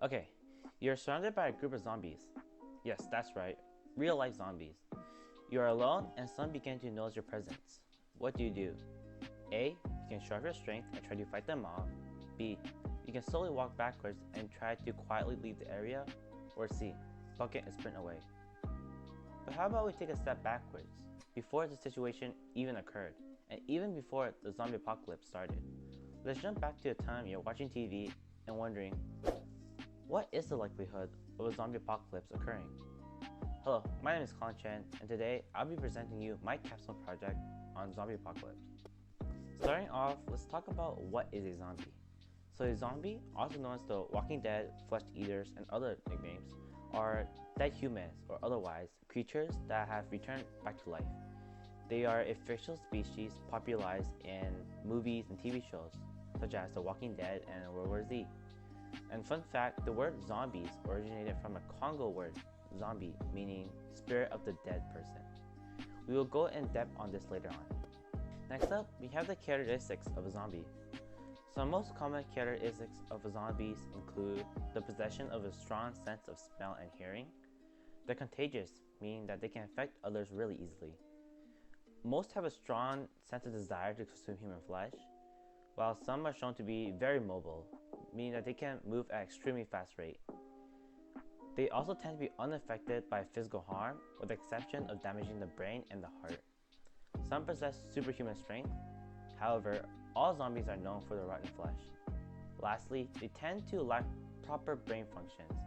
Okay, you're surrounded by a group of zombies. Yes, that's right, real life zombies. You are alone and some begin to notice your presence. What do? A. You can show off your strength and try to fight them off. B. You can slowly walk backwards and try to quietly leave the area. Or C. Bucket and sprint away. But how about we take a step backwards, before the situation even occurred, and even before the zombie apocalypse started. Let's jump back to a time you're watching TV and wondering, what is the likelihood of a zombie apocalypse occurring? Hello, my name is Colin Chen, and today I'll be presenting you my capstone project on zombie apocalypse. Starting off, let's talk about what is a zombie. So a zombie, also known as the Walking Dead, flesh eaters, and other nicknames, are dead humans or otherwise creatures that have returned back to life. They are a fictional species popularized in movies and TV shows, such as The Walking Dead and World War Z. And fun fact, the word zombies originated from a Congo word, zombie, meaning spirit of the dead person. We will go in depth on this later on. Next up, we have the characteristics of a zombie. Some most common characteristics of zombies include the possession of a strong sense of smell and hearing. They're contagious, meaning that they can affect others really easily. Most have a strong sense of desire to consume human flesh, while some are shown to be very mobile, meaning that they can move at an extremely fast rate. They also tend to be unaffected by physical harm, with the exception of damaging the brain and the heart. Some possess superhuman strength. However, all zombies are known for their rotten flesh. Lastly, they tend to lack proper brain functions.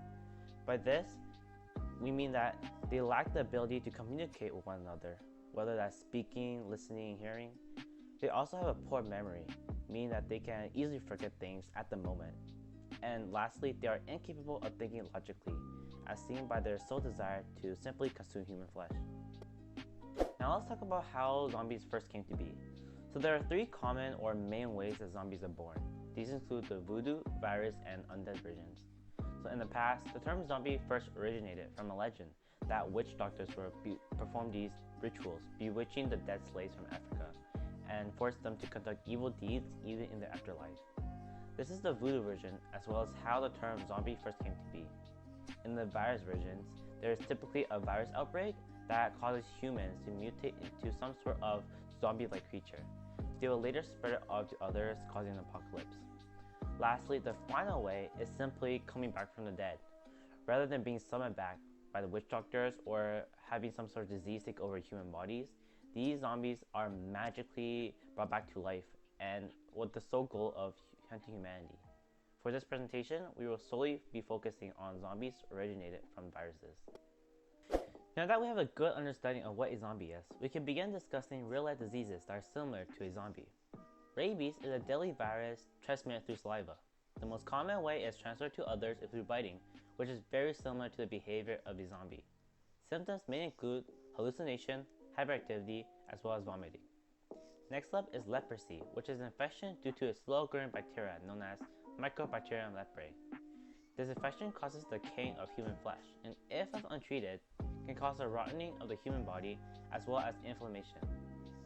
By this, we mean that they lack the ability to communicate with one another, whether that's speaking, listening, and hearing. They also have a poor memory, meaning that they can easily forget things at the moment. And lastly, they are incapable of thinking logically, as seen by their sole desire to simply consume human flesh. Now let's talk about how zombies first came to be. So there are three common or main ways that zombies are born. These include the voodoo, virus, and undead versions. So in the past, the term zombie first originated from a legend that witch doctors perform these rituals, bewitching the dead slaves from Africa, and forced them to conduct evil deeds even in the afterlife. This is the voodoo version, as well as how the term zombie first came to be. In the virus versions, there is typically a virus outbreak that causes humans to mutate into some sort of zombie-like creature. They will later spread it off to others, causing an apocalypse. Lastly, the final way is simply coming back from the dead. Rather than being summoned back by the witch doctors or having some sort of disease take over human bodies, these zombies are magically brought back to life and with the sole goal of hunting humanity. For this presentation, we will solely be focusing on zombies originated from viruses. Now that we have a good understanding of what a zombie is, we can begin discussing real-life diseases that are similar to a zombie. Rabies is a deadly virus transmitted through saliva. The most common way is transferred to others through biting, which is very similar to the behavior of a zombie. Symptoms may include hallucination, hyperactivity, as well as vomiting. Next up is leprosy, which is an infection due to a slow-growing bacteria known as Mycobacterium leprae. This infection causes the decaying of human flesh, and if left untreated, can cause a rotting of the human body as well as inflammation.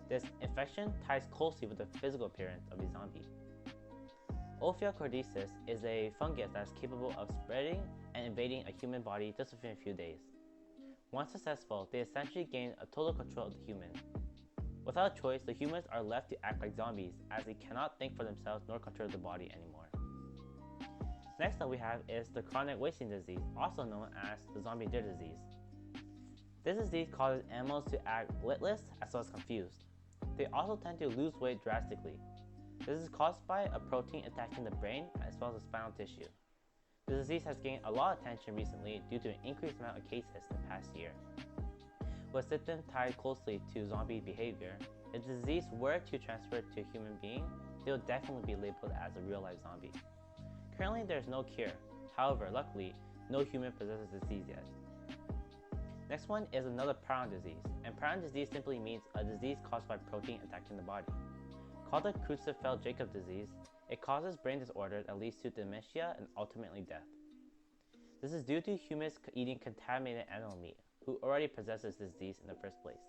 This infection ties closely with the physical appearance of a zombie. Ophiocordyceps is a fungus that is capable of spreading and invading a human body just within a few days. Once successful, they essentially gain a total control of the human. Without a choice, the humans are left to act like zombies as they cannot think for themselves nor control the body anymore. Next up we have is the chronic wasting disease, also known as the zombie deer disease. This disease causes animals to act witless as well as confused. They also tend to lose weight drastically. This is caused by a protein attacking the brain as well as the spinal tissue. The disease has gained a lot of attention recently due to an increased amount of cases in the past year. With symptoms tied closely to zombie behavior, if the disease were to transfer to a human being, they will definitely be labeled as a real-life zombie. Currently, there is no cure. However, luckily, no human possesses the disease yet. Next one is another prion disease, and prion disease simply means a disease caused by protein attacking the body. Called the Creutzfeldt-Jakob disease, it causes brain disorder that leads to dementia and ultimately death. This is due to humans eating contaminated animal meat, who already possesses this disease in the first place.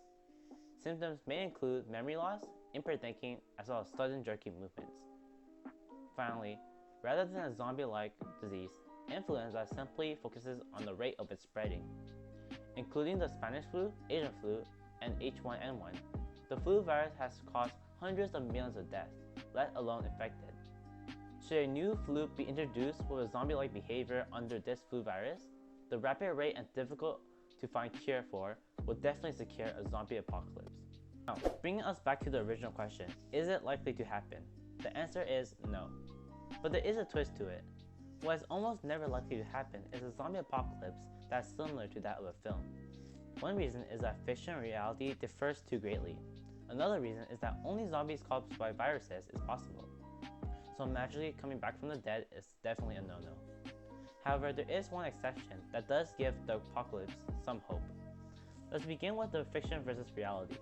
Symptoms may include memory loss, impaired thinking, as well as sudden jerky movements. Finally, rather than a zombie-like disease, influenza simply focuses on the rate of its spreading. Including the Spanish flu, Asian flu, and H1N1, the flu virus has caused hundreds of millions of deaths, let alone infected. Should a new flu be introduced with a zombie-like behavior under this flu virus, the rapid rate and difficult to find cure for will definitely secure a zombie apocalypse. Now, bringing us back to the original question, is it likely to happen? The answer is no. But there is a twist to it. What is almost never likely to happen is a zombie apocalypse that is similar to that of a film. One reason is that fiction and reality differs too greatly. Another reason is that only zombies caused by viruses is possible. So magically coming back from the dead is definitely a no-no. However, there is one exception that does give the apocalypse some hope. Let's begin with the fiction versus reality.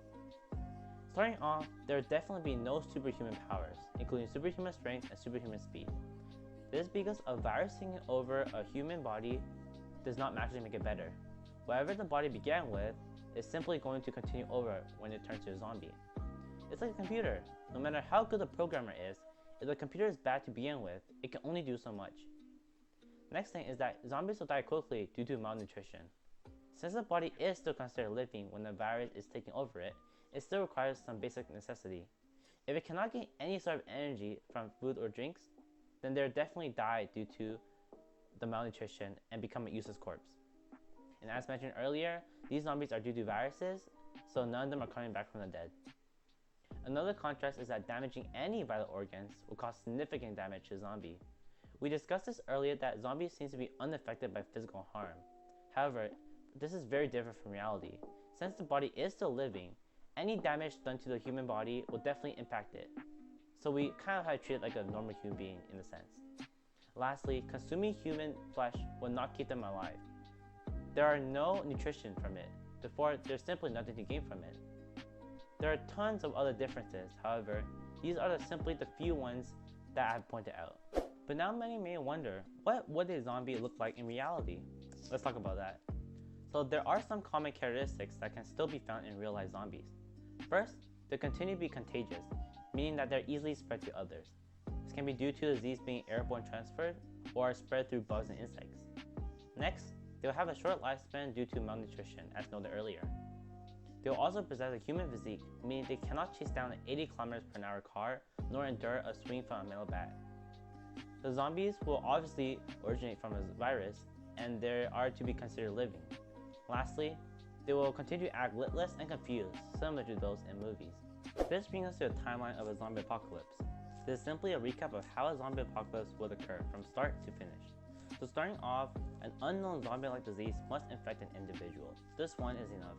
Starting off, there will definitely be no superhuman powers, including superhuman strength and superhuman speed. This is because a virus taking over a human body does not magically make it better. Whatever the body began with is simply going to continue over when it turns to a zombie. It's like a computer. No matter how good the programmer is, if the computer is bad to begin with, it can only do so much. Next thing is that zombies will die quickly due to malnutrition. Since the body is still considered living when the virus is taking over it, it still requires some basic necessity. If it cannot get any sort of energy from food or drinks, then they'll definitely die due to the malnutrition and become a useless corpse. And as mentioned earlier, these zombies are due to viruses, so none of them are coming back from the dead. Another contrast is that damaging any vital organs will cause significant damage to a zombie. We discussed this earlier that zombies seem to be unaffected by physical harm. However, this is very different from reality. Since the body is still living, any damage done to the human body will definitely impact it. So we kind of have to treat it like a normal human being in a sense. Lastly, consuming human flesh will not keep them alive. There are no nutrition from it, therefore there's simply nothing to gain from it. There are tons of other differences, however, these are simply the few ones that I have pointed out. But now many may wonder, what would a zombie look like in reality? Let's talk about that. So there are some common characteristics that can still be found in real-life zombies. First, they continue to be contagious, meaning that they're easily spread to others. This can be due to disease being airborne transferred or spread through bugs and insects. Next, they'll have a short lifespan due to malnutrition, as noted earlier. They'll also possess a human physique, meaning they cannot chase down an 80 km/h car nor endure a swing from a metal bat. The zombies will obviously originate from a virus, and they are to be considered living. Lastly, they will continue to act listless and confused, similar to those in movies. This brings us to a timeline of a zombie apocalypse. This is simply a recap of how a zombie apocalypse would occur from start to finish. So starting off, an unknown zombie-like disease must infect an individual. This one is enough.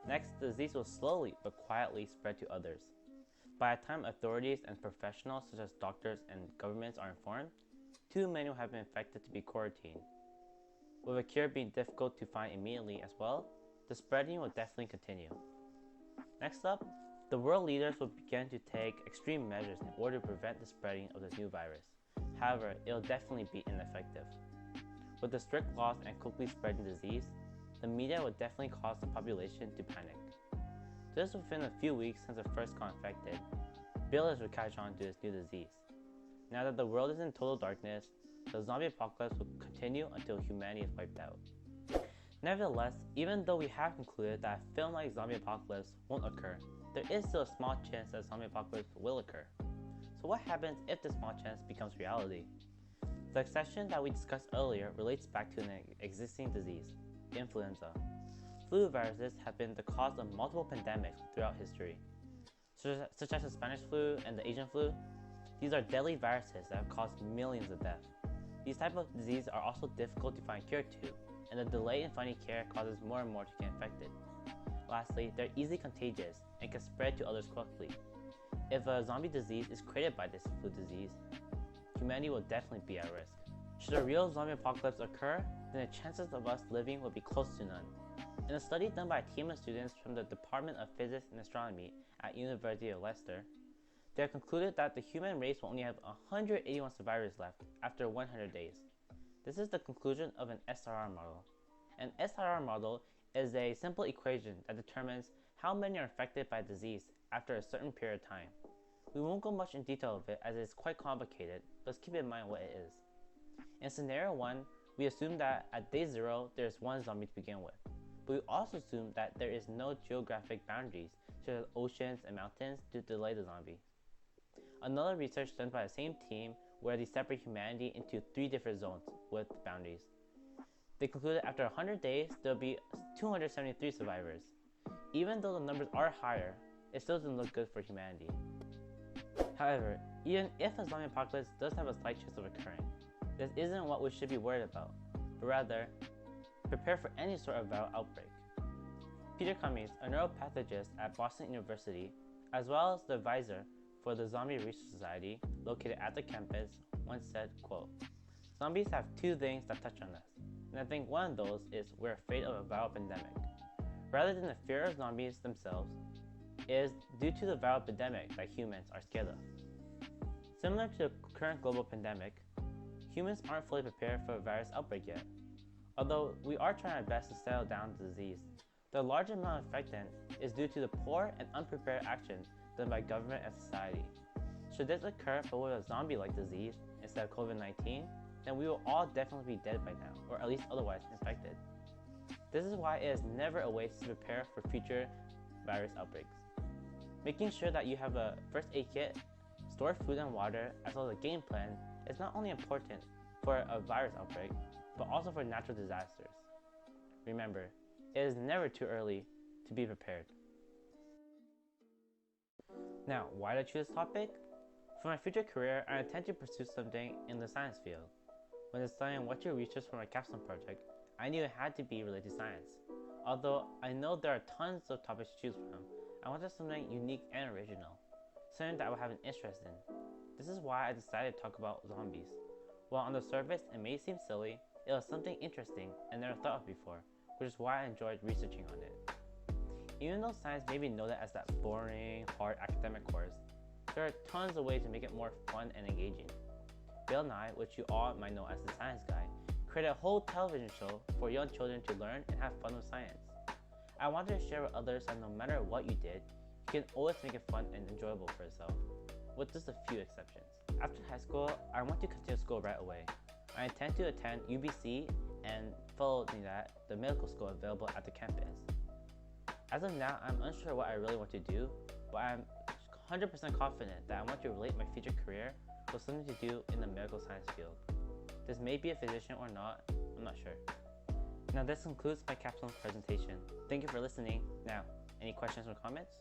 Next, the disease will slowly but quietly spread to others. By the time authorities and professionals such as doctors and governments are informed, too many will have been infected to be quarantined. With a cure being difficult to find immediately as well, the spreading will definitely continue. Next up, the world leaders will begin to take extreme measures in order to prevent the spreading of this new virus. However, it will definitely be ineffective. With the strict laws and quickly spreading disease, the media will definitely cause the population to panic. Just within a few weeks since the first got infected, billions will catch on to this new disease. Now that the world is in total darkness, the zombie apocalypse will continue until humanity is wiped out. Nevertheless, even though we have concluded that a film like zombie apocalypse won't occur, there is still a small chance that zombie apocalypse will occur. So what happens if this small chance becomes reality? The exception that we discussed earlier relates back to an existing disease, influenza. Flu viruses have been the cause of multiple pandemics throughout history, such as the Spanish flu and the Asian flu. These are deadly viruses that have caused millions of deaths. These types of diseases are also difficult to find cure to, and the delay in finding care causes more and more to get infected. Lastly, they're easily contagious and can spread to others quickly. If a zombie disease is created by this flu disease, humanity will definitely be at risk. Should a real zombie apocalypse occur, then the chances of us living will be close to none. In a study done by a team of students from the Department of Physics and Astronomy at University of Leicester, they have concluded that the human race will only have 181 survivors left after 100 days. This is the conclusion of an SRR model. An SRR model is a simple equation that determines how many are infected by disease after a certain period of time. We won't go much in detail of it as it is quite complicated, but let's keep in mind what it is. In scenario 1, we assume that at day 0 there is one zombie to begin with, but we also assume that there is no geographic boundaries such as oceans and mountains to delay the zombie. Another research done by the same team where they separate humanity into 3 different zones with boundaries. They concluded after 100 days there will be 273 survivors. Even though the numbers are higher, it still doesn't look good for humanity. However, even if a zombie apocalypse does have a slight chance of occurring, this isn't what we should be worried about, but rather, prepare for any sort of viral outbreak. Peter Cummings, a neuropathologist at Boston University, as well as the advisor for the Zombie Research Society located at the campus, once said, quote, "Zombies have 2 things that touch on us, and I think one of those is we're afraid of a viral pandemic. Rather than the fear of zombies themselves, it is due to the viral pandemic that humans are scared of." Similar to the current global pandemic, humans aren't fully prepared for a virus outbreak yet. Although we are trying our best to settle down the disease, the large amount of infectant is due to the poor and unprepared actions done by government and society. Should this occur but with a zombie-like disease instead of COVID-19, then we will all definitely be dead by now, or at least otherwise infected. This is why it is never a waste to prepare for future virus outbreaks. Making sure that you have a first aid kit, store food and water, as well as a game plan is not only important for a virus outbreak, but also for natural disasters. Remember, it is never too early to be prepared. Now, why did I choose this topic? For my future career, I intend to pursue something in the science field. When deciding what to research for my capstone project, I knew it had to be related to science. Although I know there are tons of topics to choose from, I wanted something unique and original, something that I would have an interest in. This is why I decided to talk about zombies. While on the surface it may seem silly, it was something interesting and never thought of before, which is why I enjoyed researching on it. Even though science may be noted as that boring, hard academic course, there are tons of ways to make it more fun and engaging. Bill Nye, which you all might know as the Science Guy, created a whole television show for young children to learn and have fun with science. I wanted to share with others that no matter what you did, you can always make it fun and enjoyable for yourself, with just a few exceptions. After high school, I want to continue school right away. I intend to attend UBC and following that, the medical school available at the campus. As of now, I'm unsure what I really want to do, but I'm 100% confident that I want to relate my future career with something to do in the medical science field. This may be a physician or not, I'm not sure. Now this concludes my capstone presentation. Thank you for listening. Now, any questions or comments?